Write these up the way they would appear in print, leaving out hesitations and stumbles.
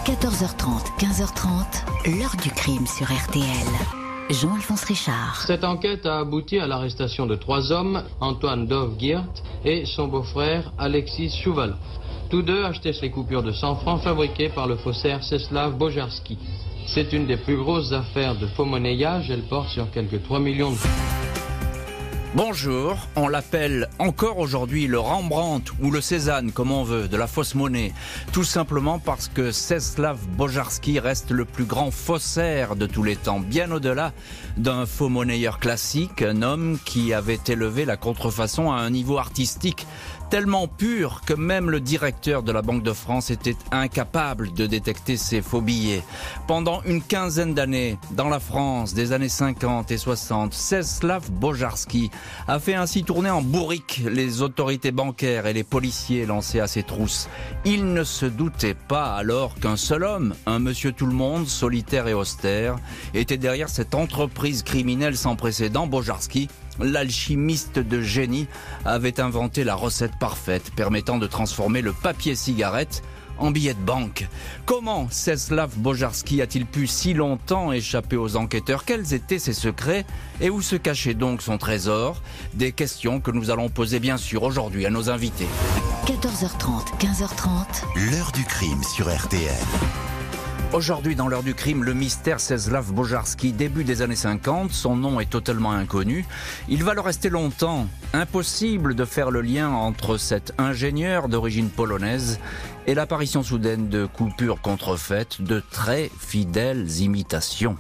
14h30, 15h30, l'heure du crime sur RTL. Jean-Alphonse Richard. Cette enquête a abouti à l'arrestation de 3 hommes, Antoine Dovgiert et son beau-frère Alexis Chouvalov. Tous deux achetaient ces coupures de 100 francs fabriquées par le faussaire Czeslaw Bojarski. C'est une des plus grosses affaires de faux monnayage, elle porte sur quelques 3 millions de francs. Bonjour, on l'appelle encore aujourd'hui le Rembrandt ou le Cézanne, comme on veut, de la fausse monnaie. Tout simplement parce que Czeslaw Bojarski reste le plus grand faussaire de tous les temps, bien au-delà d'un faux monnayeur classique, un homme qui avait élevé la contrefaçon à un niveau artistique tellement pur que même le directeur de la Banque de France était incapable de détecter ces faux billets. Pendant une quinzaine d'années, dans la France des années 50 et 60, Czeslaw Bojarski a fait ainsi tourner en bourrique les autorités bancaires et les policiers lancés à ses trousses. Il ne se doutait pas alors qu'un seul homme, un monsieur tout-le-monde, solitaire et austère, était derrière cette entreprise criminelle sans précédent. Bojarski, l'alchimiste de génie, avait inventé la recette parfaite permettant de transformer le papier cigarette en billet de banque. Comment Czeslaw Bojarski a-t-il pu si longtemps échapper aux enquêteurs? Quels étaient ses secrets et où se cachait donc son trésor? Des questions que nous allons poser bien sûr aujourd'hui à nos invités. 14h30, 15h30, l'heure du crime sur RTL. Aujourd'hui, dans l'heure du crime, le mystère Czeslaw Bojarski, début des années 50, son nom est totalement inconnu. Il va le rester longtemps. Impossible de faire le lien entre cet ingénieur d'origine polonaise et l'apparition soudaine de coupures contrefaites, de très fidèles imitations.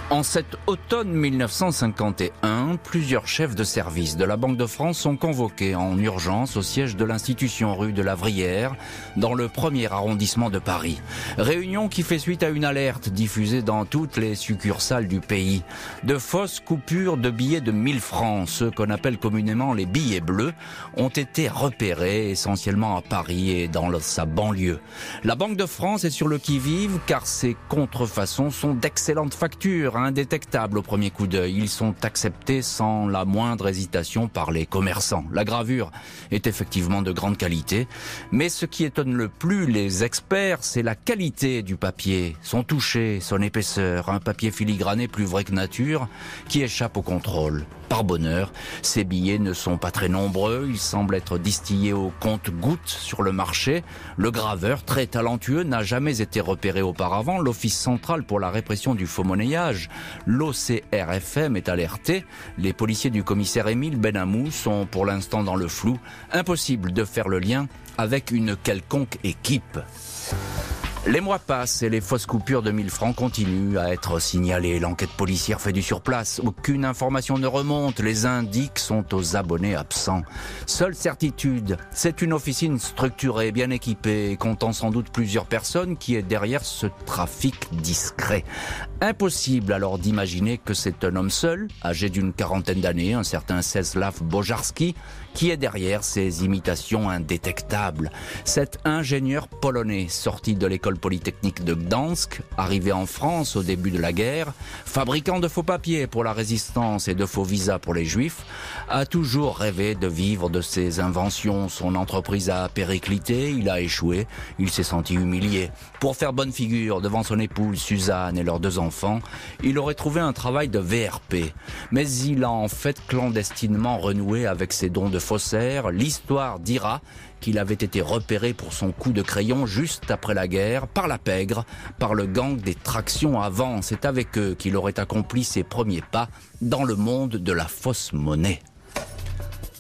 En cet automne 1951, plusieurs chefs de service de la Banque de France sont convoqués en urgence au siège de l'institution rue de la Vrillière, dans le 1er arrondissement de Paris. Réunion qui fait suite à une alerte diffusée dans toutes les succursales du pays. De fausses coupures de billets de 1000 francs, ceux qu'on appelle communément les billets bleus, ont été repérés essentiellement à Paris et dans sa banlieue. La Banque de France est sur le qui-vive car ces contrefaçons sont d'excellentes factures, indétectables au premier coup d'œil. Ils sont acceptés sans la moindre hésitation par les commerçants. La gravure est effectivement de grande qualité, mais ce qui étonne le plus les experts, c'est la qualité du papier, son toucher, son épaisseur, un papier filigrané plus vrai que nature qui échappe au contrôle. Par bonheur, ces billets ne sont pas très nombreux, ils semblent être distillés au compte-gouttes sur le marché. Le graveur, très talentueux, n'a jamais été repéré auparavant. L'Office central pour la répression du faux monnayage, l'OCRFM, est alerté. Les policiers du commissaire Émile Benamou sont pour l'instant dans le flou. Impossible de faire le lien avec une quelconque équipe. Les mois passent et les fausses coupures de 1000 francs continuent à être signalées. L'enquête policière fait du surplace. Aucune information ne remonte. Les indices sont aux abonnés absents. Seule certitude, c'est une officine structurée, bien équipée et comptant sans doute plusieurs personnes qui est derrière ce trafic discret. Impossible alors d'imaginer que c'est un homme seul, âgé d'une quarantaine d'années, un certain Czeslaw Bojarski, qui est derrière ces imitations indétectables. Cet ingénieur polonais sorti de l'école polytechnique de Gdansk, arrivé en France au début de la guerre, fabricant de faux papiers pour la résistance et de faux visas pour les juifs, a toujours rêvé de vivre de ses inventions. Son entreprise a périclité, il a échoué, il s'est senti humilié. Pour faire bonne figure devant son épouse Suzanne et leurs 2 enfants, il aurait trouvé un travail de VRP. Mais il a en fait clandestinement renoué avec ses dons de faussaire. L'histoire dira qu'il avait été repéré pour son coup de crayon juste après la guerre, par la pègre, par le gang des tractions avant. C'est avec eux qu'il aurait accompli ses premiers pas dans le monde de la fausse monnaie.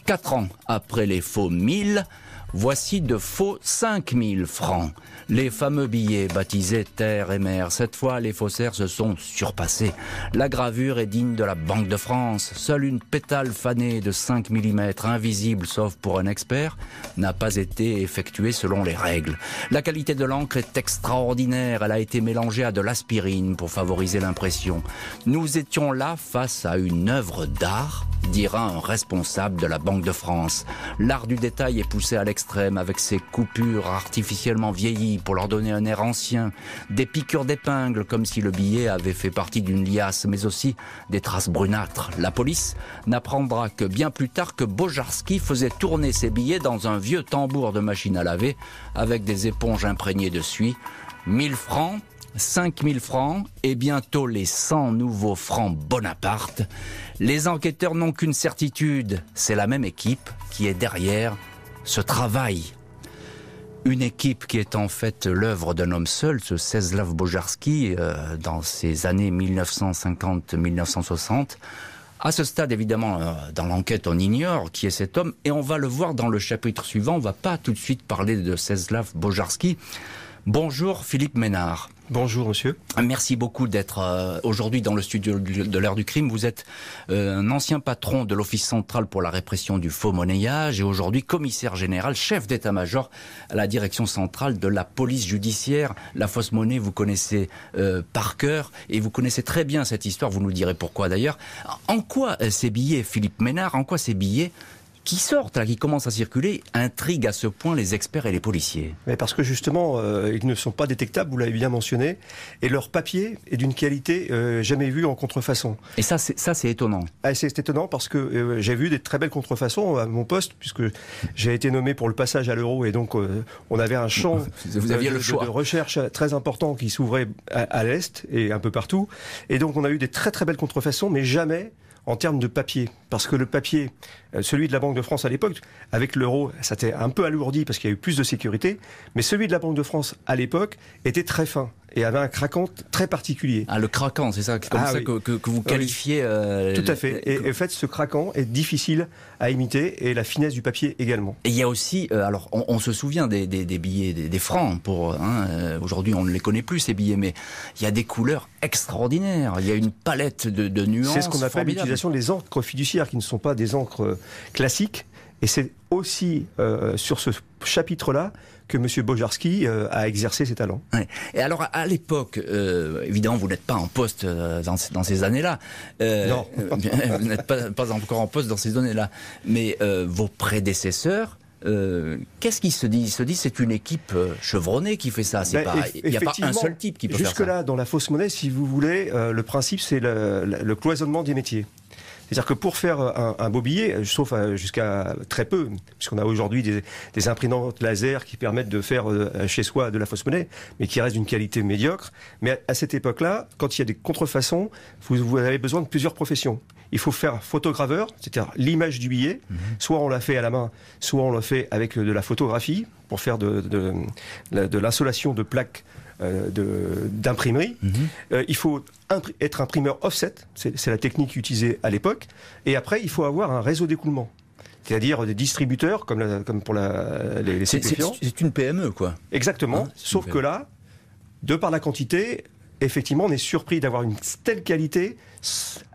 4 ans après les faux 1000, voici de faux 5000 francs. Les fameux billets baptisés terre et mer. Cette fois, les faussaires se sont surpassés. La gravure est digne de la Banque de France. Seule une pétale fanée de 5 mm, invisible sauf pour un expert, n'a pas été effectuée selon les règles. La qualité de l'encre est extraordinaire. Elle a été mélangée à de l'aspirine pour favoriser l'impression. Nous étions là face à une œuvre d'art, dira un responsable de la Banque de France. L'art du détail est poussé à l'extrême extrêmes, avec ces coupures artificiellement vieillies pour leur donner un air ancien, des piqûres d'épingles comme si le billet avait fait partie d'une liasse, mais aussi des traces brunâtres. La police n'apprendra que bien plus tard que Bojarski faisait tourner ses billets dans un vieux tambour de machine à laver avec des éponges imprégnées de suie. 1000 francs, 5000 francs et bientôt les 100 nouveaux francs Bonaparte. Les enquêteurs n'ont qu'une certitude, c'est la même équipe qui est derrière ce travail. Une équipe qui est en fait l'œuvre d'un homme seul, ce Czesław Bojarski, dans ces années 1950-1960. À ce stade, évidemment, dans l'enquête, on ignore qui est cet homme, et on va le voir dans le chapitre suivant. On ne va pas tout de suite parler de Czesław Bojarski. Bonjour Philippe Ménard. Bonjour monsieur. Merci beaucoup d'être aujourd'hui dans le studio de l'heure du crime. Vous êtes un ancien patron de l'Office central pour la répression du faux monnayage et aujourd'hui commissaire général, chef d'état-major à la direction centrale de la police judiciaire. La fausse monnaie, vous connaissez par cœur et vous connaissez très bien cette histoire, vous nous direz pourquoi d'ailleurs. En quoi ces billets, Philippe Ménard, en quoi ces billets qui sortent, là, qui commencent à circuler, intriguent à ce point les experts et les policiers? Mais parce que justement, ils ne sont pas détectables, vous l'avez bien mentionné, et leur papier est d'une qualité jamais vue en contrefaçon. Et ça, c'est étonnant. Ah, c'est étonnant parce que j'ai vu des très belles contrefaçons à mon poste, puisque j'ai été nommé pour le passage à l'euro, et donc on avait un champ de recherche très important qui s'ouvrait à l'Est et un peu partout. Et donc on a eu des très très belles contrefaçons, mais jamais en termes de papier, parce que le papier, celui de la Banque de France à l'époque, avec l'euro, ça était un peu alourdi parce qu'il y a eu plus de sécurité, mais celui de la Banque de France à l'époque était très fin et avait un craquant très particulier. Ah, le craquant, c'est ça, comme ça oui. que vous qualifiez... Tout à fait, et en fait ce craquant est difficile à imiter et la finesse du papier également. Et il y a aussi, alors on se souvient des billets, des francs, aujourd'hui on ne les connaît plus ces billets, mais il y a des couleurs extraordinaires, il y a une palette de nuances. C'est ce qu'on appelle formidable. l'utilisation des encres fiduciaires qui ne sont pas des encres classiques, et c'est aussi sur ce chapitre-là que M. Bojarski a exercé ses talents. Ouais. Et alors, à l'époque, évidemment, vous n'êtes pas en poste dans ces années-là. Non. Vous n'êtes pas encore en poste dans ces années-là. Mais vos prédécesseurs, qu'est-ce qu'ils se disent? Ils se disent c'est une équipe chevronnée qui fait ça. Il n'y a pas un seul type qui peut faire ça. Jusque-là, dans la fausse monnaie, si vous voulez, le principe, c'est le cloisonnement des métiers. C'est-à-dire que pour faire un beau billet, sauf jusqu'à très peu, puisqu'on a aujourd'hui des imprimantes laser qui permettent de faire chez soi de la fausse monnaie, mais qui restent d'une qualité médiocre. Mais à cette époque-là, quand il y a des contrefaçons, vous avez besoin de plusieurs professions. Il faut faire photograveur, c'est-à-dire l'image du billet. Soit on l'a fait à la main, soit on l'a fait avec de la photographie pour faire de l'insolation de plaques d'imprimerie. Il faut être imprimeur offset, c'est la technique utilisée à l'époque, et après il faut avoir un réseau d'écoulement, c'est-à-dire des distributeurs comme pour les stupéfiants. C'est une PME quoi. Exactement, sauf que là, de par la quantité, effectivement on est surpris d'avoir une telle qualité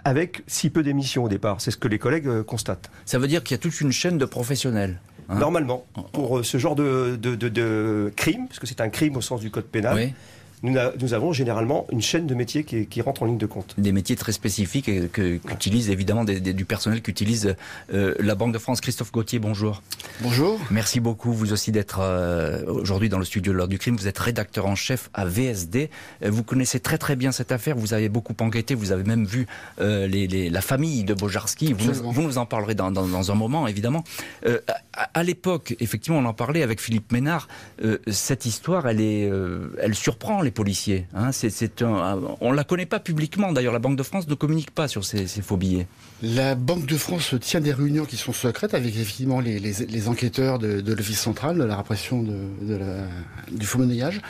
avec si peu d'émissions au départ, c'est ce que les collègues constatent. Ça veut dire qu'il y a toute une chaîne de professionnels. Normalement, pour ce genre de crime, parce que c'est un crime au sens du code pénal, oui. Nous avons généralement une chaîne de métiers qui rentre en ligne de compte. Des métiers très spécifiques qu'utilise évidemment du personnel qu'utilise la Banque de France. Christophe Gauthier, bonjour. Bonjour. Merci beaucoup vous aussi d'être aujourd'hui dans le studio de l'heure du crime. Vous êtes rédacteur en chef à VSD. Vous connaissez très très bien cette affaire. Vous avez beaucoup enquêté. Vous avez même vu la famille de Bojarski. Vous nous en parlerez dans un moment évidemment. À l'époque, effectivement, on en parlait avec Philippe Ménard. Cette histoire, elle surprend les policiers. On la connaît pas publiquement. D'ailleurs, la Banque de France ne communique pas sur ces faux billets. La Banque de France tient des réunions qui sont secrètes avec effectivement les enquêteurs de l'Office central de la répression du faux monnayage.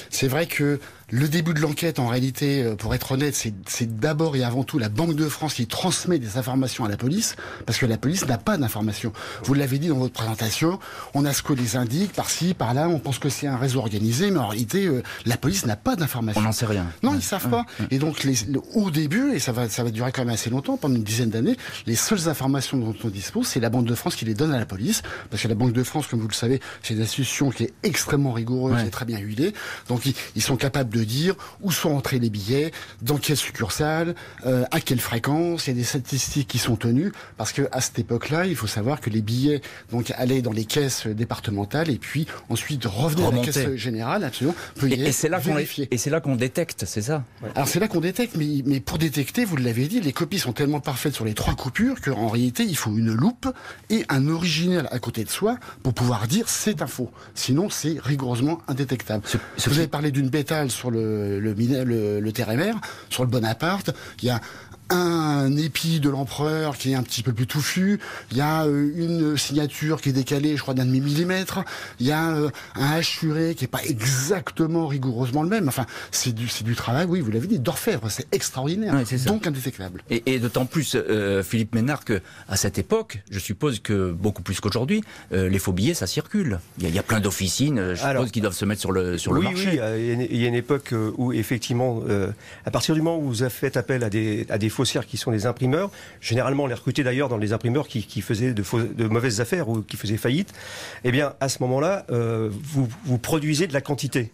C'est vrai que le début de l'enquête, en réalité, pour être honnête, c'est d'abord et avant tout la Banque de France qui transmet des informations à la police, parce que la police n'a pas d'informations. Vous l'avez dit dans votre présentation, on a ce que les indique, par-ci, par-là, on pense que c'est un réseau organisé, mais en réalité, la police n'a pas d'informations. On n'en sait rien. Non, ils savent pas. Et donc, au début, et ça va durer quand même assez longtemps, pendant une dizaine d'années, les seules informations dont on dispose, c'est la Banque de France qui les donne à la police, parce que la Banque de France, comme vous le savez, c'est une institution qui est extrêmement rigoureuse et très bien huilée, donc ils sont capables de dire où sont entrés les billets, dans quelle succursale, à quelle fréquence. Il y a des statistiques qui sont tenues, parce que à cette époque-là, il faut savoir que les billets donc allaient dans les caisses départementales et puis ensuite revenaient à la caisse générale. Absolument. Et c'est là qu'on détecte, c'est ça? Ouais. Alors c'est là qu'on détecte, mais pour détecter, vous l'avez dit, les copies sont tellement parfaites sur les 3 coupures qu'en réalité, il faut une loupe et un original à côté de soi pour pouvoir dire c'est un faux. Sinon, c'est rigoureusement indétectable. Vous avez parlé d'une bétale sur le Térémère, sur le Bonaparte. Il y a un épi de l'empereur qui est un petit peu plus touffu, il y a une signature qui est décalée, je crois, d'un demi-millimètre, il y a un hachure qui est pas exactement rigoureusement le même. Enfin, c'est du travail, oui, vous l'avez dit, d'orfèvre, c'est extraordinaire, ouais, c'est donc indétectable. Et d'autant plus, Philippe Ménard, que à cette époque, je suppose que beaucoup plus qu'aujourd'hui, les faux billets, ça circule. Il y a plein d'officines, je suppose, qui doivent se mettre sur le marché. Oui, il y a une époque où effectivement, à partir du moment où vous avez fait appel à des faussaires qui sont des imprimeurs. Généralement, on les recrutait d'ailleurs dans les imprimeurs qui faisaient de mauvaises affaires ou qui faisaient faillite. Eh bien, à ce moment-là, vous produisez de la quantité.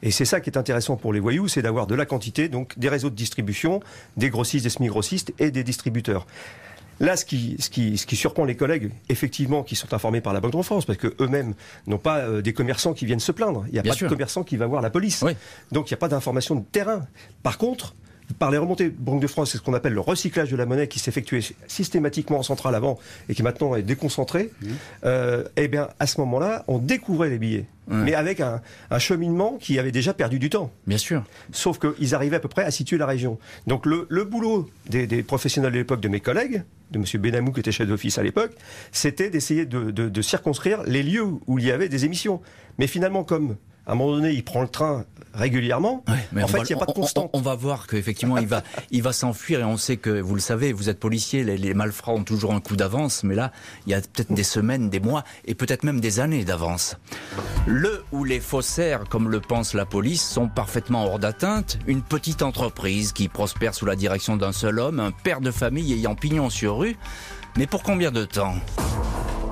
Et c'est ça qui est intéressant pour les voyous, c'est d'avoir de la quantité, donc des réseaux de distribution, des grossistes, des semi-grossistes et des distributeurs. Là, ce qui surprend les collègues, effectivement, qui sont informés par la Banque de France, parce que eux-mêmes n'ont pas des commerçants qui viennent se plaindre. Il n'y a pas de commerçant qui va voir la police. Oui. Donc, il n'y a pas d'information de terrain. Par contre, par les remontées de Banque de France, c'est ce qu'on appelle le recyclage de la monnaie qui s'effectuait systématiquement en centrale avant et qui maintenant est déconcentré. Eh bien, à ce moment-là, on découvrait les billets. Mais avec un cheminement qui avait déjà perdu du temps. Bien sûr. Sauf qu'ils arrivaient à peu près à situer la région. Donc le boulot des professionnels de l'époque, de mes collègues, de M. Benamou qui était chef d'office à l'époque, c'était d'essayer de circonscrire les lieux où il y avait des émissions. Mais finalement, comme à un moment donné, il prend le train régulièrement. Ouais, mais en fait, il n'y a pas de constante. On va voir qu'effectivement, il va s'enfuir, et on sait que, vous le savez, vous êtes policier, les malfrats ont toujours un coup d'avance, mais là, il y a peut-être des semaines, des mois, et peut-être même des années d'avance. Le ou les faussaires, comme le pense la police, sont parfaitement hors d'atteinte. Une petite entreprise qui prospère sous la direction d'un seul homme, un père de famille ayant pignon sur rue. Mais pour combien de temps ?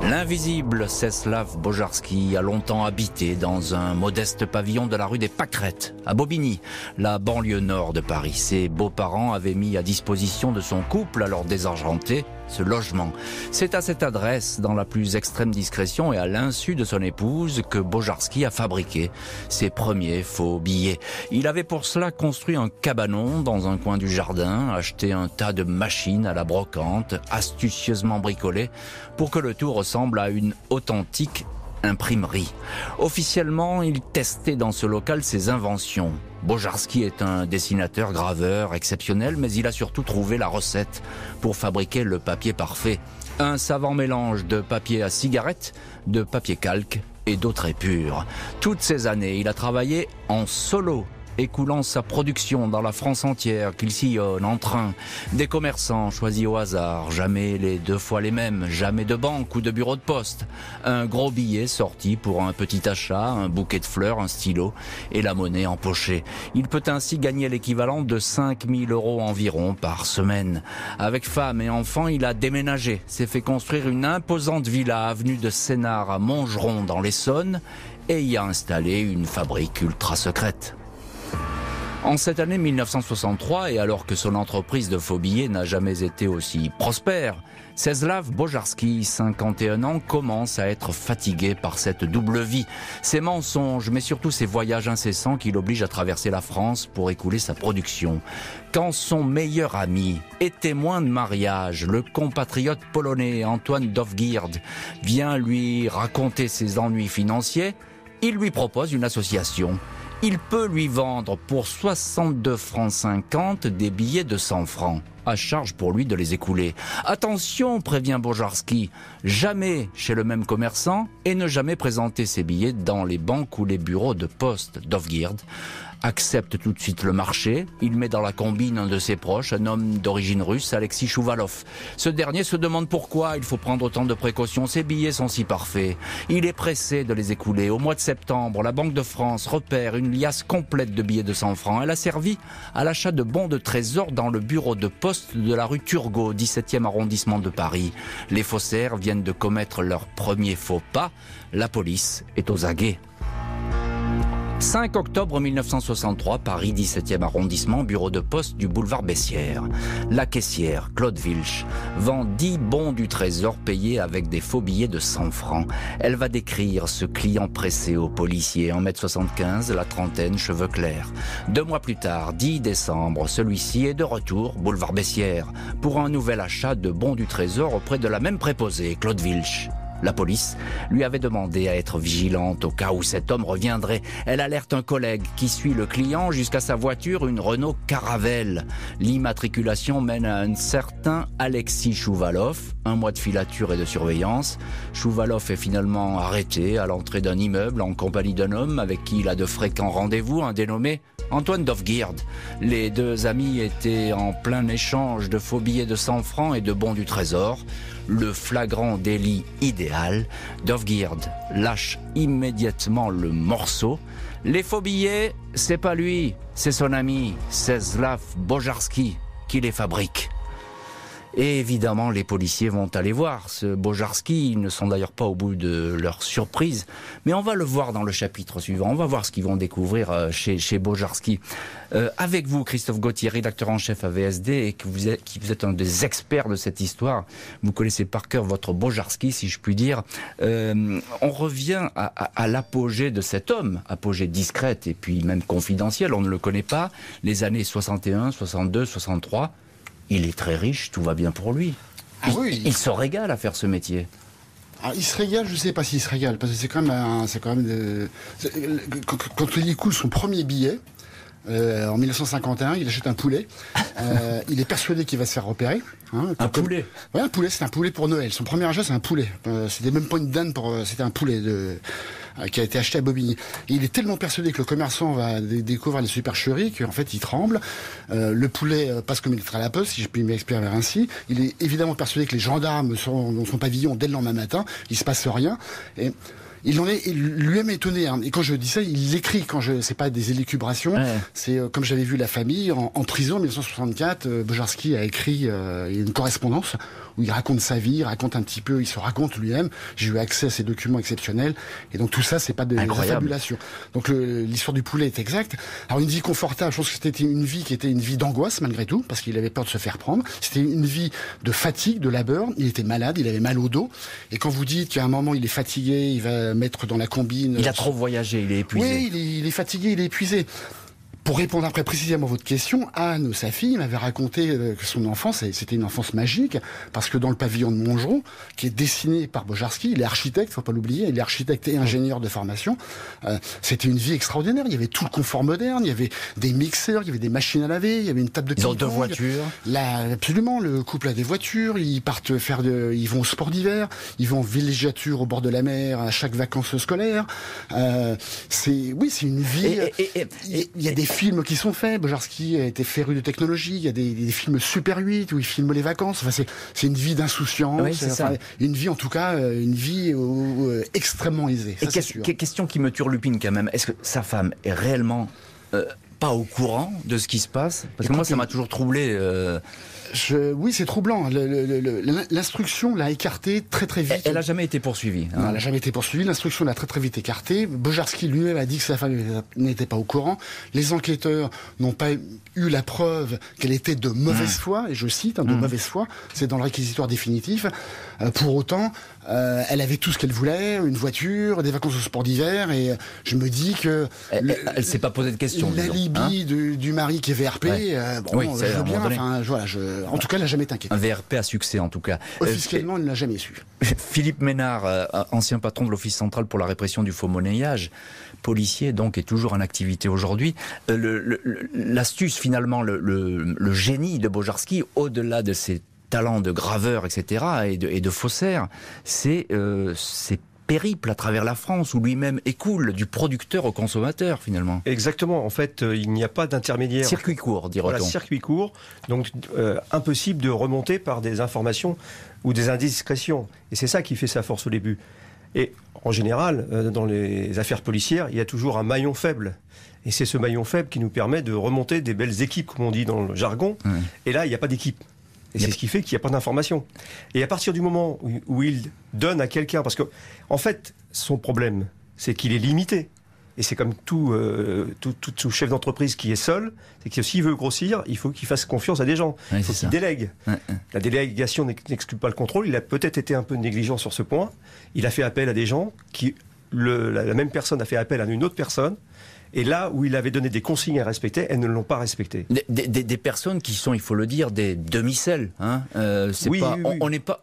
L'invisible Czeslaw Bojarski a longtemps habité dans un modeste pavillon de la rue des Pâquerettes, à Bobigny, la banlieue nord de Paris. Ses beaux-parents avaient mis à disposition de son couple, alors désargenté, ce logement. C'est à cette adresse, dans la plus extrême discrétion et à l'insu de son épouse, que Bojarski a fabriqué ses premiers faux billets. Il avait pour cela construit un cabanon dans un coin du jardin, acheté un tas de machines à la brocante, astucieusement bricolées, pour que le tout ressemble à une authentique imprimerie. Officiellement, il testait dans ce local ses inventions. Bojarski est un dessinateur, graveur exceptionnel, mais il a surtout trouvé la recette pour fabriquer le papier parfait. Un savant mélange de papier à cigarette, de papier calque et d'eau très pure. Toutes ces années, il a travaillé en solo, écoulant sa production dans la France entière, qu'il sillonne en train. Des commerçants choisis au hasard, jamais les 2 fois les mêmes, jamais de banque ou de bureau de poste. Un gros billet sorti pour un petit achat, un bouquet de fleurs, un stylo et la monnaie empochée. Il peut ainsi gagner l'équivalent de 5 000 € environ par semaine. Avec femme et enfants, il a déménagé, s'est fait construire une imposante villa avenue de Sénart à Montgeron dans l'Essonne et y a installé une fabrique ultra secrète. En cette année 1963, et alors que son entreprise de faux billets n'a jamais été aussi prospère, Czeslaw Bojarski, 51 ans, commence à être fatigué par cette double vie. Ses mensonges, mais surtout ses voyages incessants qui l'obligent à traverser la France pour écouler sa production. Quand son meilleur ami et témoin de mariage, le compatriote polonais Antoine Dovgird, vient lui raconter ses ennuis financiers, il lui propose une association. Il peut lui vendre pour 62 francs 50 des billets de 100 francs. À charge pour lui de les écouler. Attention, prévient Bojarski, jamais chez le même commerçant et ne jamais présenter ses billets dans les banques ou les bureaux de poste. Dovgird accepte tout de suite le marché. Il met dans la combine un de ses proches, un homme d'origine russe, Alexis Chouvalov. Ce dernier se demande pourquoi il faut prendre autant de précautions. Ces billets sont si parfaits. Il est pressé de les écouler. Au mois de septembre, la Banque de France repère une liasse complète de billets de 100 francs. Elle a servi à l'achat de bons de trésor dans le bureau de poste de la rue Turgot, 17e arrondissement de Paris. Les faussaires viennent de commettre leur premier faux pas. La police est aux aguets. 5 octobre 1963, Paris 17e arrondissement, bureau de poste du boulevard Bessières. La caissière, Claude Vilch, vend 10 bons du trésor payés avec des faux billets de 100 francs. Elle va décrire ce client pressé au policier, 1m75, la trentaine, cheveux clairs. 2 mois plus tard, 10 décembre, celui-ci est de retour, boulevard Bessières, pour un nouvel achat de bons du trésor auprès de la même préposée, Claude Vilch. La police lui avait demandé à être vigilante au cas où cet homme reviendrait. Elle alerte un collègue qui suit le client jusqu'à sa voiture, une Renault Caravelle. L'immatriculation mène à un certain Alexis Chouvalov. 1 mois de filature et de surveillance. Chouvalov est finalement arrêté à l'entrée d'un immeuble en compagnie d'un homme avec qui il a de fréquents rendez-vous, un dénommé Antoine Dovgird. Les 2 amis étaient en plein échange de faux billets de 100 francs et de bons du trésor. Le flagrant délit idéal. Dovgird lâche immédiatement le morceau. Les faux billets, c'est pas lui, c'est son ami Czeslaw Bojarski qui les fabrique. Et évidemment, les policiers vont aller voir ce Bojarski. Ils ne sont d'ailleurs pas au bout de leur surprise. Mais on va le voir dans le chapitre suivant. On va voir ce qu'ils vont découvrir chez Bojarski. Avec vous, Christophe Gauthier, rédacteur en chef à VSD, et qui vous êtes un des experts de cette histoire. Vous connaissez par cœur votre Bojarski, si je puis dire. On revient à l'apogée de cet homme, apogée discrète et puis même confidentielle. On ne le connaît pas. Les années 61, 62, 63... Il est très riche, tout va bien pour lui. Il se régale à faire ce métier. Alors, il se régale, je ne sais pas s'il se régale, parce que c'est quand même, quand il écoule son premier billet, en 1951, il achète un poulet. Il est persuadé qu'il va se faire repérer. Un poulet. Ouais, un poulet, c'est un poulet pour Noël. Son premier achat, c'est un poulet. C'était même pas une dinde, c'était un poulet qui a été acheté à Bobigny. Et il est tellement persuadé que le commerçant va découvrir les supercheries qu'en fait il tremble. Le poulet passe comme une lettre à la poste, si je puis m'exprimer ainsi. Il est évidemment persuadé que les gendarmes sont dans son pavillon dès le lendemain matin. Il se passe rien. Et il en est lui-même étonné. Et quand je dis ça, il l'écrit. C'est pas des élucubrations. Ouais. C'est comme j'avais vu La Famille en prison en 1964. Bojarski a écrit une correspondance où il raconte sa vie, il raconte un petit peu, il se raconte lui-même. J'ai eu accès à ces documents exceptionnels. Et donc tout ça, c'est pas de la fabulation. Donc l'histoire du poulet est exacte. Alors une vie confortable, je pense que c'était une vie qui était une vie d'angoisse malgré tout, parce qu'il avait peur de se faire prendre. C'était une vie de fatigue, de labeur. Il était malade, il avait mal au dos. Et quand vous dites qu'à un moment il est fatigué, il va mettre dans la combine... Il a trop voyagé, il est épuisé. Oui, il est fatigué, il est épuisé. Pour répondre après précisément à votre question, Anne, sa fille, m'avait raconté que son enfance, c'était une enfance magique, parce que dans le pavillon de Montgeron, qui est dessiné par Bojarski, il est architecte, faut pas l'oublier, il est architecte et ingénieur de formation, c'était une vie extraordinaire. Il y avait tout le confort moderne, il y avait des mixeurs, il y avait des machines à laver, il y avait une table de ping-pong. Ils ont 2 voitures. Là, absolument, le couple a des voitures, ils partent ils vont au sport d'hiver, ils vont en villégiature au bord de la mer à chaque vacances scolaires. C'est une vie. Il y a des films qui sont faits. Bojarski a été féru de technologie. Il y a des films Super 8 où il filme les vacances. Enfin, c'est une vie d'insouciance. Oui, une vie, en tout cas, une vie extrêmement aisée. Et question qui me turlupine quand même. Est-ce que sa femme est réellement pas au courant de ce qui se passe? Parce que moi, ça m'a toujours troublé. Oui, c'est troublant. L'instruction l'a écarté très très vite. Elle n'a jamais été poursuivie. Non, elle n'a jamais été poursuivie. L'instruction l'a très très vite écartée. Bojarski lui-même a dit que sa femme n'était pas au courant. Les enquêteurs n'ont pas eu la preuve qu'elle était de mauvaise foi, et je cite, de mauvaise foi. C'est dans le réquisitoire définitif. Pour autant, elle avait tout ce qu'elle voulait, une voiture, des vacances au sport d'hiver, et je me dis que... Elle s'est pas posé de questions. L'alibi du mari qui est VRP, je veux bien, en tout cas, elle n'a jamais été inquiétée. Un VRP à succès, en tout cas. Officiellement, elle ne l'a jamais su. Philippe Ménard, ancien patron de l'Office central pour la répression du faux monnayage, policier donc, est toujours en activité aujourd'hui. L'astuce, finalement, le génie de Bojarski, au-delà de ses talents de graveur, etc., et de faussaire, c'est périple à travers la France, où lui-même écoule du producteur au consommateur, finalement. Exactement. En fait, il n'y a pas d'intermédiaire. Circuit court, dira-t-on. Voilà, circuit court. Donc, impossible de remonter par des informations ou des indiscrétions. Et c'est ça qui fait sa force au début. Et en général, dans les affaires policières, il y a toujours un maillon faible. Et c'est ce maillon faible qui nous permet de remonter des belles équipes, comme on dit dans le jargon. Et là, il n'y a pas d'équipe. Et c'est ce qui fait qu'il n'y a pas d'information. Et à partir du moment où il donne à quelqu'un... Parce que, en fait, son problème, c'est qu'il est limité. et c'est comme tout chef d'entreprise qui est seul, c'est que s'il veut grossir, il faut qu'il fasse confiance à des gens. Ouais, il faut qu'il délègue. Ouais. La délégation n'exclut pas le contrôle. Il a peut-être été un peu négligent sur ce point. Il a fait appel à des gens qui, la même personne a fait appel à une autre personne. Et là où il avait donné des consignes à respecter, elles ne l'ont pas respecté. Des personnes qui sont, il faut le dire, des demi-celles. Hein. Oui.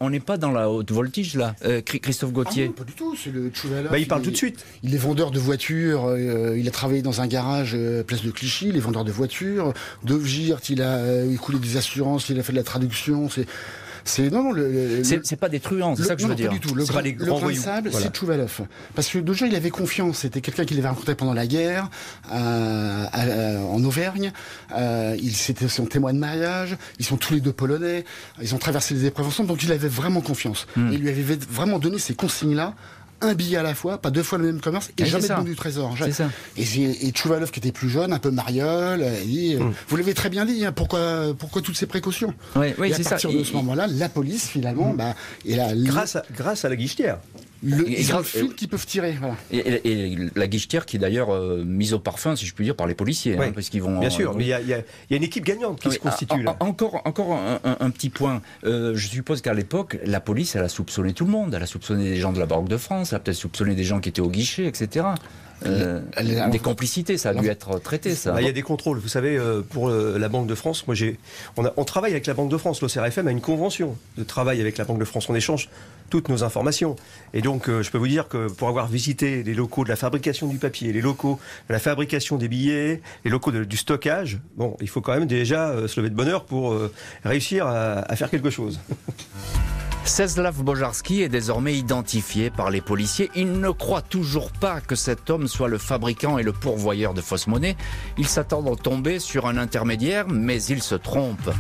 On n'est pas dans la haute voltige là. Christophe Gauthier. Non, pas du tout. C'est le Tchouvalov. Il parle tout de suite. Il est vendeur de voitures. Il a travaillé dans un garage place de Clichy. Il est vendeur de voitures. Dovgirt, il a coulé des assurances. Il a fait de la traduction. C'est pas des truons, c'est ça que je veux dire. Pas du tout. Le grain de sable, c'est Tchouvalov. Parce que déjà, il avait confiance. C'était quelqu'un qu'il avait rencontré pendant la guerre en Auvergne. C'était son témoin de mariage. Ils sont tous les deux polonais. Ils ont traversé les épreuves ensemble, donc il avait vraiment confiance. Et il lui avait vraiment donné ces consignes-là. Un billet à la fois, pas deux fois le même commerce, et jamais de bon du trésor. C'est ça. Et Tchouvalov, qui était plus jeune, un peu mariole, il dit, vous l'avez très bien dit, hein, pourquoi toutes ces précautions? Oui, et c'est à partir de ce moment-là, la police, finalement, grâce à la guichetière. Ils ont le fil qu'ils peuvent tirer. Voilà. Et la guichetière qui est d'ailleurs mise au parfum, si je puis dire, par les policiers. Oui, hein, parce qu'ils vont, bien sûr, mais il y a une équipe gagnante qui se constitue là. Encore un petit point. Je suppose qu'à l'époque, la police, elle a soupçonné tout le monde. Elle a soupçonné des gens de la Banque de France, elle a peut-être soupçonné des gens qui étaient au guichet, etc. Des complicités, ça a dû être traité, ça. Il y a des contrôles. Vous savez, pour la Banque de France, on travaille avec la Banque de France. L'OCRFM a une convention de travail avec la Banque de France. On échange toutes nos informations. Et donc, je peux vous dire que pour avoir visité les locaux de la fabrication du papier, les locaux de la fabrication des billets, les locaux du stockage, bon, il faut quand même déjà se lever de bonne heure pour réussir à faire quelque chose. Czesław Bojarski est désormais identifié par les policiers. Ils ne croient toujours pas que cet homme soit le fabricant et le pourvoyeur de fausses monnaies. Ils s'attendent à tomber sur un intermédiaire, mais ils se trompent.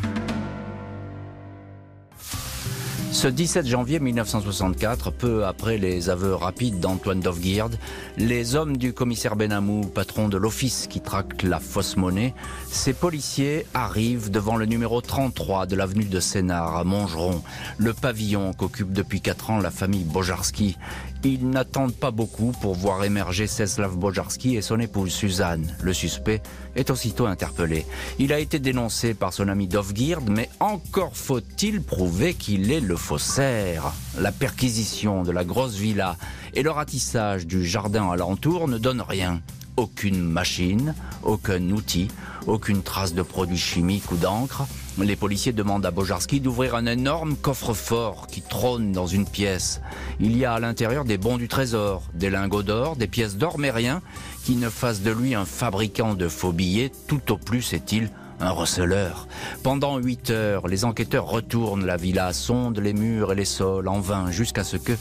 Ce 17 janvier 1964, peu après les aveux rapides d'Antoine Dovgirt, les hommes du commissaire Benamou, patron de l'office qui traque la fausse monnaie, ces policiers arrivent devant le numéro 33 de l'avenue de Sénart à Montgeron, le pavillon qu'occupe depuis 4 ans la famille Bojarski. Ils n'attendent pas beaucoup pour voir émerger Czesław Bojarski et son épouse Suzanne. Le suspect est aussitôt interpellé. Il a été dénoncé par son ami Dovgirt, mais encore faut-il prouver qu'il est le faussaire. La perquisition de la grosse villa et le ratissage du jardin alentour ne donnent rien. Aucune machine, aucun outil, aucune trace de produits chimiques ou d'encre. Les policiers demandent à Bojarski d'ouvrir un énorme coffre-fort qui trône dans une pièce. Il y a à l'intérieur des bons du trésor, des lingots d'or, des pièces d'or, mais rien qui ne fasse de lui un fabricant de faux billets. Tout au plus est-il un receleur. Pendant 8 heures, les enquêteurs retournent la villa, sondent les murs et les sols en vain, jusqu'à ce que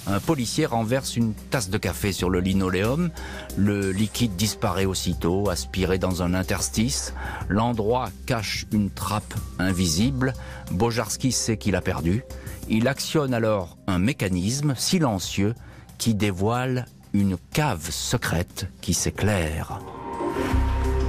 un policier renverse une tasse de café sur le linoléum. Le liquide disparaît aussitôt, aspiré dans un interstice. L'endroit cache une trappe invisible. Bojarski sait qu'il a perdu. Il actionne alors un mécanisme silencieux qui dévoile une cave secrète qui s'éclaire.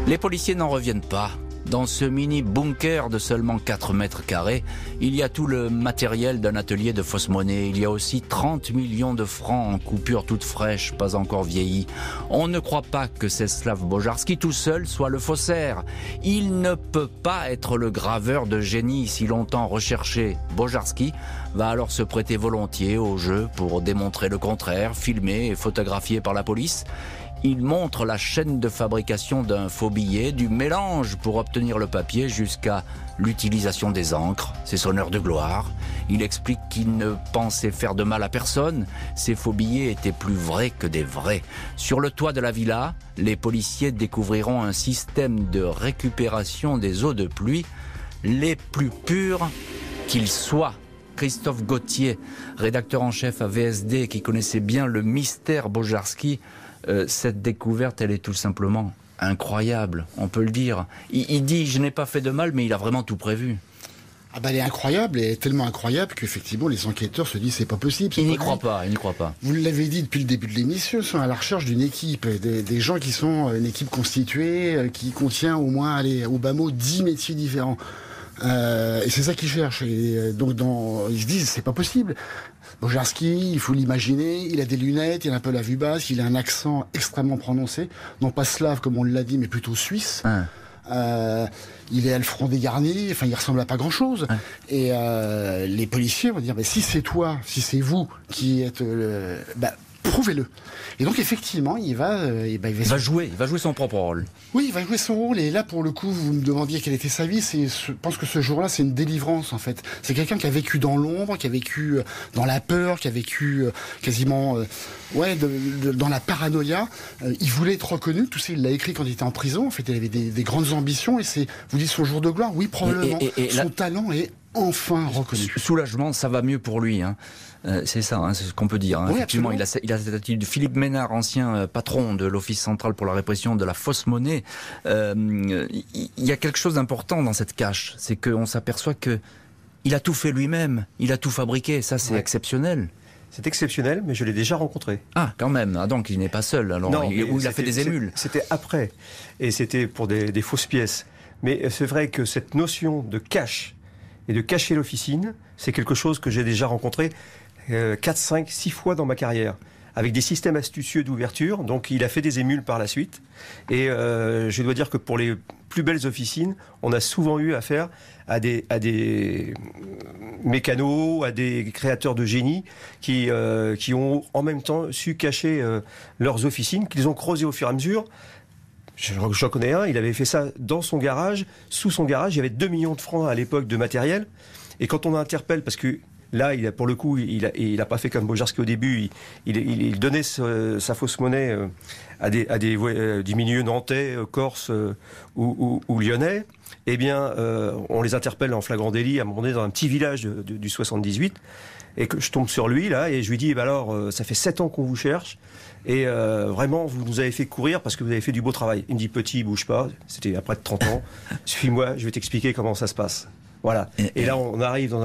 Les policiers n'en reviennent pas. Dans ce mini-bunker de seulement 4 mètres carrés, il y a tout le matériel d'un atelier de fausse monnaie. Il y a aussi 30 millions de francs en coupures toutes fraîches, pas encore vieillies. On ne croit pas que Czesław Bojarski tout seul soit le faussaire. Il ne peut pas être le graveur de génie si longtemps recherché. Bojarski va alors se prêter volontiers au jeu pour démontrer le contraire, filmé et photographié par la police. Il montre la chaîne de fabrication d'un faux billet, du mélange pour obtenir le papier jusqu'à l'utilisation des encres. C'est son heure de gloire. Il explique qu'il ne pensait faire de mal à personne. Ces faux billets étaient plus vrais que des vrais. Sur le toit de la villa, les policiers découvriront un système de récupération des eaux de pluie les plus pures qu'ils soient. Christophe Gauthier, rédacteur en chef à VSD, qui connaissait bien le mystère Bojarski, cette découverte, elle est tout simplement incroyable, on peut le dire. Il dit, je n'ai pas fait de mal, mais il a vraiment tout prévu. Elle est incroyable, et tellement incroyable qu'effectivement les enquêteurs se disent c'est pas possible. Il n'y croit pas. Vous l'avez dit depuis le début de l'émission, ils sont à la recherche d'une équipe, des gens qui sont une équipe constituée, qui contient au moins, au bas mot, 10 métiers différents. Et c'est ça qu'ils cherchent. Et donc ils se disent, c'est pas possible. Bojarski, il faut l'imaginer, il a des lunettes, il a un peu la vue basse, il a un accent extrêmement prononcé, non pas slave comme on l'a dit, mais plutôt suisse. Il est à le front dégarni, enfin il ressemble à pas grand chose. Et les policiers vont dire, si c'est toi, si c'est vous qui êtes prouvez-le. Et donc effectivement, il va jouer son propre rôle. Oui, il va jouer son rôle. Et là, pour le coup, vous me demandiez quelle était sa vie. Je pense que ce jour-là, c'est une délivrance en fait. C'est quelqu'un qui a vécu dans l'ombre, qui a vécu dans la peur, qui a vécu quasiment dans la paranoïa. Il voulait être reconnu. Tout ça, il l'a écrit quand il était en prison. En fait, il avait des grandes ambitions. Et vous dites son jour de gloire. Oui, probablement. Son talent est enfin reconnu. Soulagement, ça va mieux pour lui. C'est ça, c'est ce qu'on peut dire. Oui, effectivement, il a cette attitude. Philippe Ménard, ancien patron de l'Office central pour la répression de la fausse monnaie, il y a quelque chose d'important dans cette cache, c'est qu'on s'aperçoit que il a tout fait lui-même, il a tout fabriqué. Ça, c'est exceptionnel. C'est exceptionnel, mais je l'ai déjà rencontré. Ah, quand même. Donc, il n'est pas seul. Alors, non, il a fait des émules. C'était après, et c'était pour des fausses pièces. Mais c'est vrai que cette notion de cache et de cacher l'officine, c'est quelque chose que j'ai déjà rencontré 4, 5, 6 fois dans ma carrière, avec des systèmes astucieux d'ouverture. Donc il a fait des émules par la suite. Et je dois dire que pour les plus belles officines, on a souvent eu affaire à des mécanos, à des créateurs de génie qui ont en même temps su cacher leurs officines, qu'ils ont creusées au fur et à mesure. J'en connais un, il avait fait ça dans son garage, sous son garage, il y avait 2 millions de francs à l'époque de matériel. Et quand on l'interpelle, parce que là, pour le coup, il a pas fait comme Bojarski au début, il donnait sa fausse monnaie à des milieux nantais, corses ou lyonnais. Eh bien, on les interpelle en flagrant délit à un moment donné dans un petit village du 78. Et que je tombe sur lui, là, et je lui dis, ça fait 7 ans qu'on vous cherche. Et vraiment, vous nous avez fait courir parce que vous avez fait du beau travail. Il me dit, petit, bouge pas. C'était à près de 30 ans. Suis-moi, je vais t'expliquer comment ça se passe. Voilà. Et là, on arrive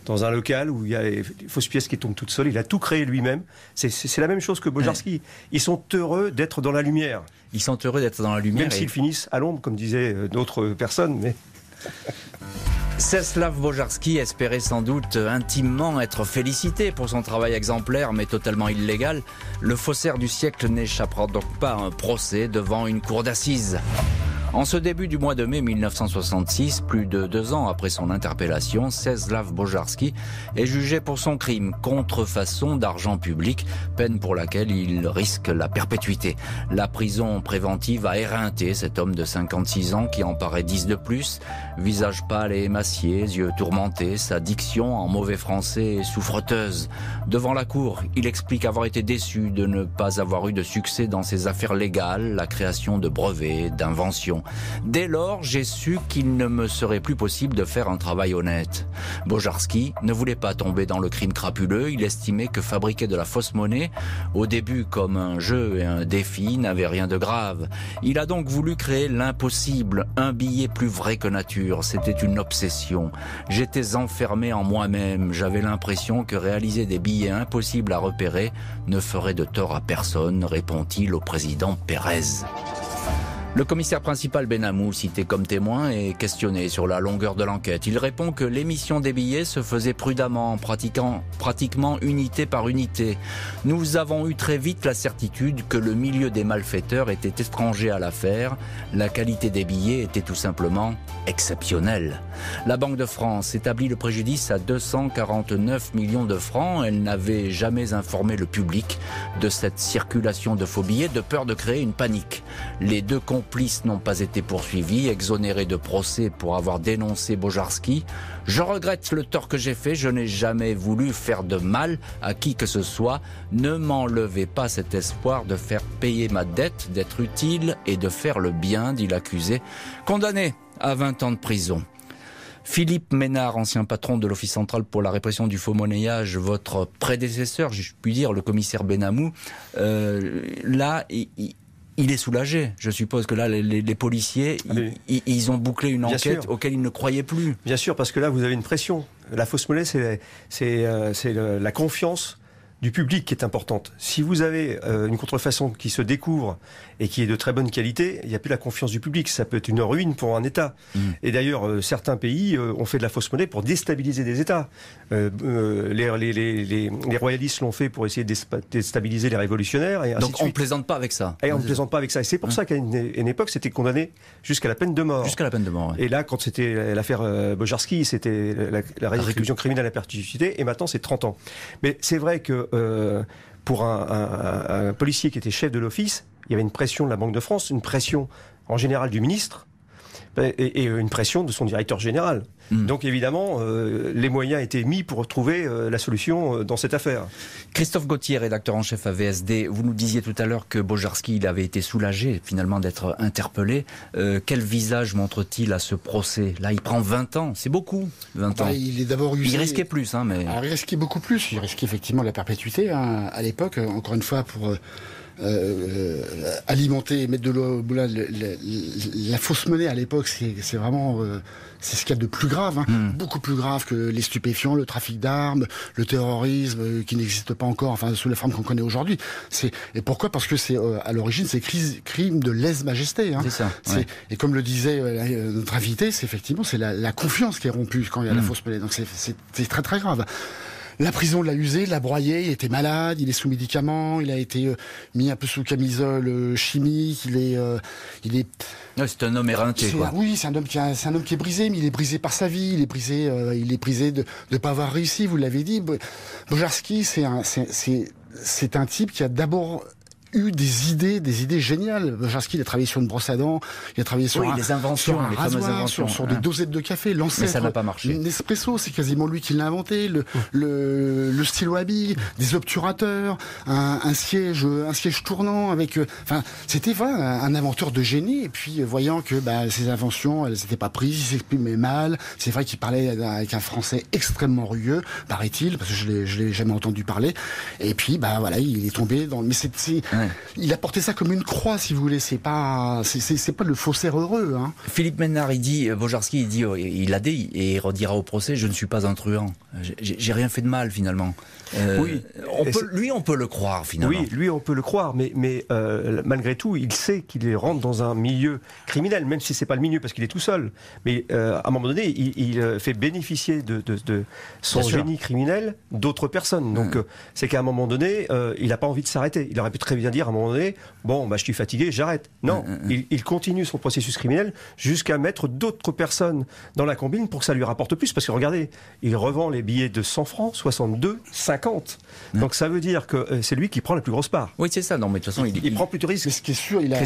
dans un local où il y a des fausses pièces qui tombent toutes seules. Il a tout créé lui-même. C'est la même chose que Bojarski. Ils sont heureux d'être dans la lumière. Ils sont heureux d'être dans la lumière. Même s'ils finissent à l'ombre, comme disaient d'autres personnes. Mais... Czesław Bojarski espérait sans doute intimement être félicité pour son travail exemplaire, mais totalement illégal. Le faussaire du siècle n'échappera donc pas à un procès devant une cour d'assises. En ce début du mois de mai 1966, plus de 2 ans après son interpellation, Czesław Bojarski est jugé pour son crime, contrefaçon d'argent public, peine pour laquelle il risque la perpétuité. La prison préventive a éreinté cet homme de 56 ans qui en paraît 10 de plus, visage pâle et émacié, yeux tourmentés, sa diction en mauvais français est souffreteuse. Devant la cour, il explique avoir été déçu de ne pas avoir eu de succès dans ses affaires légales, la création de brevets, d'inventions. Dès lors, j'ai su qu'il ne me serait plus possible de faire un travail honnête. Bojarski ne voulait pas tomber dans le crime crapuleux, il estimait que fabriquer de la fausse monnaie, au début comme un jeu et un défi, n'avait rien de grave. Il a donc voulu créer l'impossible, un billet plus vrai que nature. C'était une obsession. J'étais enfermé en moi-même, j'avais l'impression que réaliser des billets impossibles à repérer ne ferait de tort à personne, répond-il au président Pérez. Le commissaire principal Benamou, cité comme témoin, est questionné sur la longueur de l'enquête. Il répond que l'émission des billets se faisait prudemment, pratiquement unité par unité. Nous avons eu très vite la certitude que le milieu des malfaiteurs était étranger à l'affaire. La qualité des billets était tout simplement exceptionnelle. La Banque de France établit le préjudice à 249 millions de francs. Elle n'avait jamais informé le public de cette circulation de faux billets de peur de créer une panique. Les deux complices n'ont pas été poursuivis, exonérés de procès pour avoir dénoncé Bojarski. Je regrette le tort que j'ai fait, je n'ai jamais voulu faire de mal à qui que ce soit. Ne m'enlevez pas cet espoir de faire payer ma dette, d'être utile et de faire le bien, dit l'accusé, condamné à 20 ans de prison. Philippe Ménard, ancien patron de l'Office central pour la répression du faux monnayage, votre prédécesseur, je puis dire, le commissaire Benamou, là, il est soulagé. Je suppose que là, les policiers, ils ont bouclé une enquête auquel ils ne croyaient plus. Bien sûr, parce que là, vous avez une pression. La fausse monnaie, c'est la confiance du public qui est importante. Si vous avez une contrefaçon qui se découvre et qui est de très bonne qualité, il n'y a plus la confiance du public. Ça peut être une ruine pour un État. Et d'ailleurs, certains pays ont fait de la fausse monnaie pour déstabiliser des États. Les royalistes l'ont fait pour essayer de déstabiliser les révolutionnaires. Et ainsi Donc on ne plaisante pas avec ça. Et on ne plaisante pas avec ça. Et c'est pour ça qu'à une époque, c'était condamné jusqu'à la peine de mort. Jusqu'à la peine de mort, oui. Et là, quand c'était l'affaire Bojarski, c'était la réclusion criminelle à perpétuité. Et maintenant, c'est 30 ans. Mais c'est vrai que pour un policier qui était chef de l'office, il y avait une pression de la Banque de France, une pression en général du ministre et une pression de son directeur général. Donc évidemment, les moyens étaient mis pour trouver la solution dans cette affaire. Christophe Gauthier, rédacteur en chef à VSD, vous nous disiez tout à l'heure que Bojarski il avait été soulagé finalement d'être interpellé. Quel visage montre-t-il à ce procès? Là, il prend 20 ans, c'est beaucoup, 20 ans. Il est d'abord usé. Il risquait plus, hein, mais... Alors, il risquait beaucoup plus. Il risquait effectivement la perpétuité à l'époque, encore une fois, pour... alimenter et mettre de l'eau au moulin. La fausse monnaie à l'époque, c'est vraiment c'est ce qu'il y a de plus grave, beaucoup plus grave que les stupéfiants, le trafic d'armes, le terrorisme qui n'existe pas encore, enfin sous la forme qu'on connaît aujourd'hui. Et pourquoi? Parce que c'est à l'origine c'est crime de lèse-majesté. C'est ça. Ouais. Et comme le disait notre invité, c'est effectivement c'est la confiance qui est rompue quand il y a la fausse monnaie. Donc c'est très très grave. La prison l'a usé, l'a broyé, il était malade, il est sous médicaments, il a été mis un peu sous camisole chimique, il est... Ouais, c'est un homme éreinté, quoi. Oui, c'est un homme qui est brisé, mais il est brisé par sa vie, il est brisé de ne pas avoir réussi, vous l'avez dit. Bojarski, c'est un type qui a d'abord eu des idées géniales. Bojarski, il a travaillé sur une brosse à dents, il a travaillé sur les inventions, sur un les fameuses rasoir, inventions, sur des dosettes de café, l'ancêtre. Mais ça n'a pas marché. Nespresso, c'est quasiment lui qui l'a inventé, le stylo à billes, des obturateurs, un siège tournant avec, enfin, c'était voilà, un inventeur de génie. Et puis, voyant que, ses inventions, elles s'étaient pas prises, il s'exprimait mal. C'est vrai qu'il parlait avec un français extrêmement rugueux, paraît-il, parce que je l'ai jamais entendu parler. Et puis, voilà, il est tombé dans, mais il a porté ça comme une croix, si vous voulez. C'est pas le faussaire heureux, hein. Philippe Ménard, Bojarski, il a dit, et il redira au procès, je ne suis pas un truand. J'ai rien fait de mal, finalement. Oui. On peut le croire, finalement. Oui, lui, on peut le croire, mais malgré tout, il sait qu'il rentre dans un milieu criminel, même si c'est pas le milieu, parce qu'il est tout seul. Mais à un moment donné, il fait bénéficier de son génie criminel d'autres personnes. Donc, c'est qu'à un moment donné, il n'a pas envie de s'arrêter. Il aurait pu très bien dire à un moment donné, je suis fatigué, j'arrête. Non, il continue son processus criminel jusqu'à mettre d'autres personnes dans la combine pour que ça lui rapporte plus. Parce que regardez, il revend les billets de 100 francs, 62, 50. Donc ça veut dire que c'est lui qui prend la plus grosse part. Oui, c'est ça. Non, mais de toute façon, il prend plus de risques. Mais ce qui est sûr, il a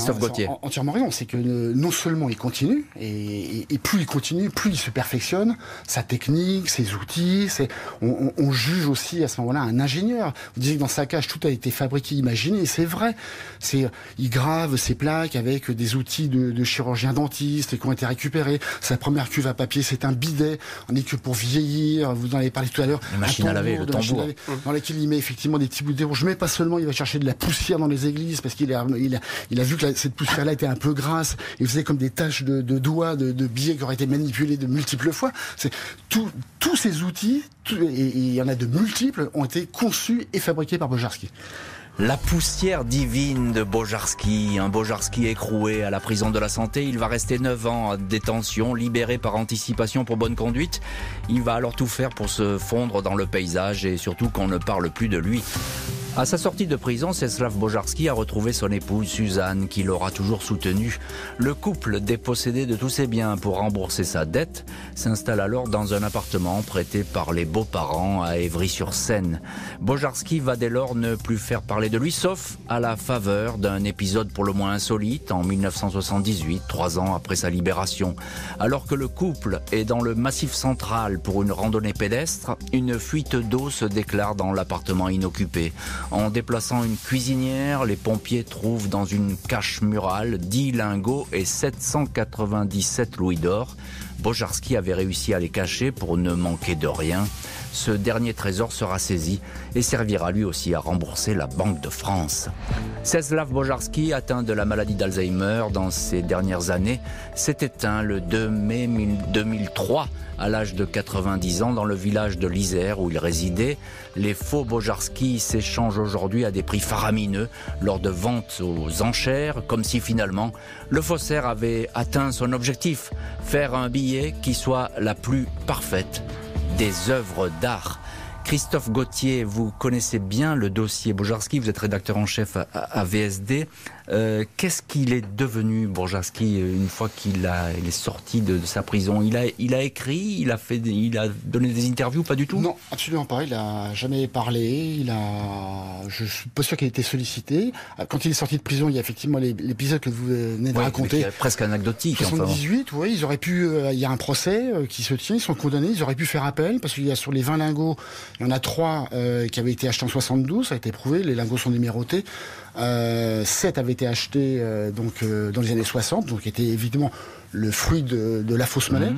entièrement raison, c'est que non seulement il continue, et plus il continue, plus il se perfectionne, sa technique, ses outils. On juge aussi à ce moment-là un ingénieur. Vous disiez que dans sa cage, tout a été fabriqué, imaginé, et c'est vrai. Il grave ses plaques avec des outils de chirurgien dentiste qui ont été récupérés. Sa première cuve à papier, c'est un bidet. On n'est que pour vieillir. Vous en avez parlé tout à l'heure. La machine à laver, le tambour. Dans laquelle il met effectivement des petits bouts de rouge. Mais pas seulement, il va chercher de la poussière dans les églises parce qu'il a vu que cette poussière-là était un peu grasse. Il faisait comme des taches de doigts, de billets qui auraient été manipulés de multiples fois. Tous ces outils, et il y en a de multiples, ont été conçus et fabriqués par Bojarski. La poussière divine de Bojarski, un Bojarski écroué à la prison de la Santé. Il va rester 9 ans en détention, libéré par anticipation pour bonne conduite. Il va alors tout faire pour se fondre dans le paysage et surtout qu'on ne parle plus de lui. À sa sortie de prison, Czesław Bojarski a retrouvé son épouse Suzanne, qui l'aura toujours soutenu. Le couple, dépossédé de tous ses biens pour rembourser sa dette, s'installe alors dans un appartement prêté par les beaux-parents à Évry-sur-Seine. Bojarski va dès lors ne plus faire parler de lui, sauf à la faveur d'un épisode pour le moins insolite en 1978, 3 ans après sa libération. Alors que le couple est dans le Massif central pour une randonnée pédestre, une fuite d'eau se déclare dans l'appartement inoccupé. En déplaçant une cuisinière, les pompiers trouvent dans une cache murale 10 lingots et 797 louis d'or. Bojarski avait réussi à les cacher pour ne manquer de rien. Ce dernier trésor sera saisi et servira lui aussi à rembourser la Banque de France. Czesław Bojarski, atteint de la maladie d'Alzheimer dans ces dernières années, s'est éteint le 2 mai 2003 à l'âge de 90 ans dans le village de l'Isère où il résidait. Les faux Bojarski s'échangent aujourd'hui à des prix faramineux lors de ventes aux enchères, comme si finalement le faussaire avait atteint son objectif, faire un billet qui soit la plus parfaite des œuvres d'art. Christophe Gauthier, vous connaissez bien le dossier Bojarski, vous êtes rédacteur en chef à VSD. Qu'est-ce qu'il est devenu, Bojarski, une fois il est sorti de sa prison? Il a écrit, il a donné des interviews, pas du tout? Non, absolument pas. Il a jamais parlé. Je suis pas sûr qu'il ait été sollicité. Quand il est sorti de prison, il y a effectivement l'épisode que vous venez de raconter. Presque anecdotique. 78, oui, ils auraient pu. Il y a un procès qui se tient. Ils sont condamnés. Ils auraient pu faire appel parce qu'il y a sur les 20 lingots, il y en a 3 qui avaient été achetés en 72. Ça a été prouvé. Les lingots sont numérotés. 7 avaient été achetés dans les années 60, donc était évidemment le fruit de la fausse monnaie.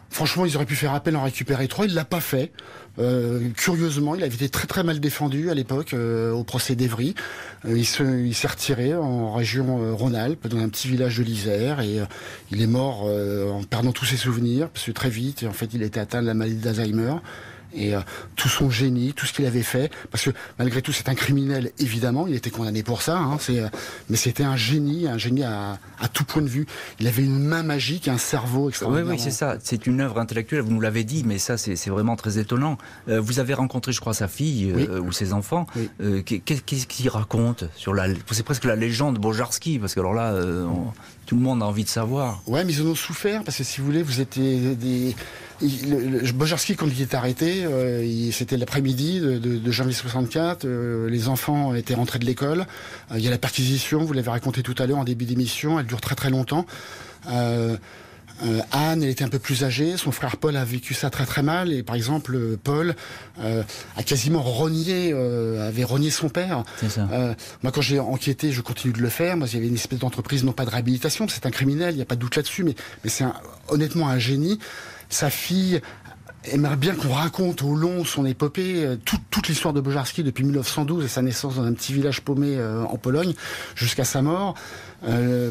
Franchement, ils auraient pu faire appel, en récupérer 3. Il l'a pas fait. Curieusement, il avait été très très mal défendu à l'époque au procès d'Evry. Il s'est retiré en région Rhône-Alpes, dans un petit village de l'Isère, et il est mort en perdant tous ses souvenirs, parce que très vite, en fait, il était atteint de la maladie d'Alzheimer. Et tout son génie, tout ce qu'il avait fait, parce que malgré tout c'est un criminel évidemment, il était condamné pour ça, mais c'était un génie à tout point de vue. Il avait une main magique, un cerveau extraordinaire. Oui, c'est ça, c'est une œuvre intellectuelle, vous nous l'avez dit, mais ça c'est vraiment très étonnant. Vous avez rencontré, je crois, sa fille ou ses enfants. Oui. Qu'est-ce qu'il raconte c'est presque la légende Bojarski, parce que alors là, tout le monde a envie de savoir. Ouais, mais ils en ont souffert, parce que si vous voulez, vous étiez Bojarski, quand il est arrêté, c'était l'après-midi de janvier 64, les enfants étaient rentrés de l'école, il y a la perquisition, vous l'avez raconté tout à l'heure en début d'émission, elle dure très très longtemps. Anne, elle était un peu plus âgée, son frère Paul a vécu ça très très mal, et par exemple Paul a quasiment avait renié son père. C'est ça. Moi quand j'ai enquêté, je continue de le faire, moi il y avait une espèce d'entreprise, non pas de réhabilitation, c'est un criminel, il n'y a pas de doute là-dessus, mais c'est honnêtement un génie. Sa fille aimerait bien qu'on raconte au long son épopée, toute l'histoire de Bojarski depuis 1912 et sa naissance dans un petit village paumé en Pologne jusqu'à sa mort.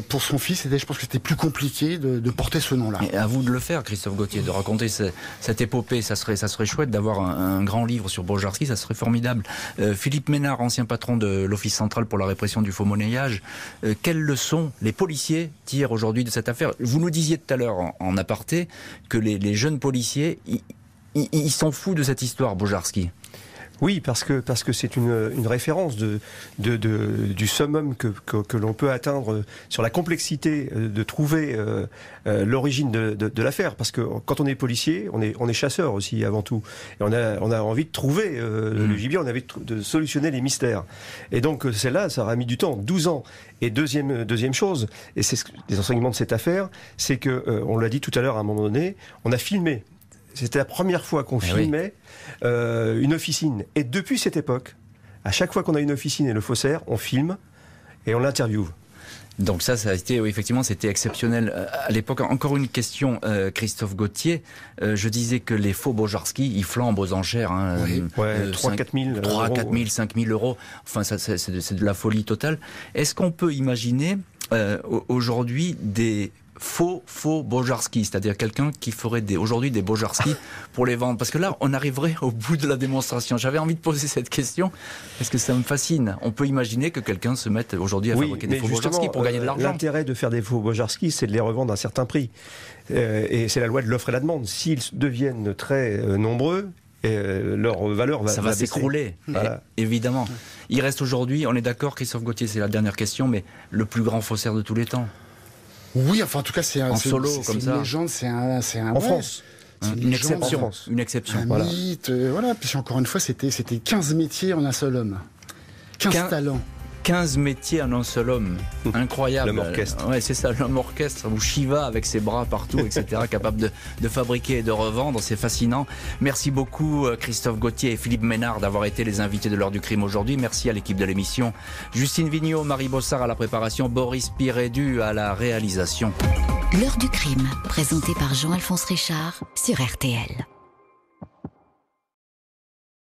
Pour son fils, je pense que c'était plus compliqué de porter ce nom-là. Et à vous de le faire, Christophe Gauthier, de raconter cette épopée. Ça serait chouette d'avoir un grand livre sur Bojarski, ça serait formidable. Philippe Ménard, ancien patron de l'Office central pour la répression du faux-monnayage, quelles leçons les policiers tirent aujourd'hui de cette affaire? Vous nous disiez tout à l'heure en aparté que les jeunes policiers, ils s'en foutent de cette histoire, Bojarski. Oui, parce que c'est une référence du summum que l'on peut atteindre sur la complexité de trouver l'origine de l'affaire. Parce que quand on est policier, on est chasseur aussi avant tout, et on a envie de trouver le gibier, on a envie de solutionner les mystères. Et donc celle-là, ça aura mis du temps, 12 ans. Et deuxième chose, et c'est les enseignements de cette affaire, c'est que on l'a dit tout à l'heure à un moment donné, on a filmé. C'était la première fois qu'on filmait une officine. Et depuis cette époque, à chaque fois qu'on a une officine et le faussaire, on filme et on l'interviewe. Donc ça a été, oui, effectivement, c'était exceptionnel à l'époque. Encore une question, Christophe Gauthier. Je disais que les faux Bojarski, ils flambent aux enchères. 3-4 000 3, 4 000, 5 000 euros. Enfin, ça, c'est de la folie totale. Est-ce qu'on peut imaginer aujourd'hui des faux Bojarski, c'est-à-dire quelqu'un qui ferait aujourd'hui des Bojarski pour les vendre? Parce que là, on arriverait au bout de la démonstration. J'avais envie de poser cette question parce que ça me fascine. On peut imaginer que quelqu'un se mette aujourd'hui à fabriquer des faux Bojarski pour gagner de l'argent. L'intérêt de faire des faux Bojarski, c'est de les revendre à un certain prix. Et c'est la loi de l'offre et la demande. S'ils deviennent très nombreux, leur valeur va ça va s'écrouler, voilà. Évidemment. Il reste aujourd'hui, on est d'accord, Christophe Gauthier, c'est la dernière question, mais le plus grand faussaire de tous les temps. Oui, enfin en tout cas c'est en solo comme ça. Une légende, c'est un en France. Une exception. Une exception. Un mythe, voilà. Puis encore une fois, c'était 15 métiers en un seul homme. 15 talents. 15 métiers en un seul homme. Incroyable. L'homme orchestre. Ouais, c'est ça, l'homme orchestre, ou Shiva avec ses bras partout, etc., capable de fabriquer et de revendre. C'est fascinant. Merci beaucoup, Christophe Gauthier et Philippe Ménard, d'avoir été les invités de l'heure du crime aujourd'hui. Merci à l'équipe de l'émission. Justine Vignot, Marie Bossard à la préparation, Boris Pirédu à la réalisation. L'heure du crime, présentée par Jean-Alphonse Richard sur RTL.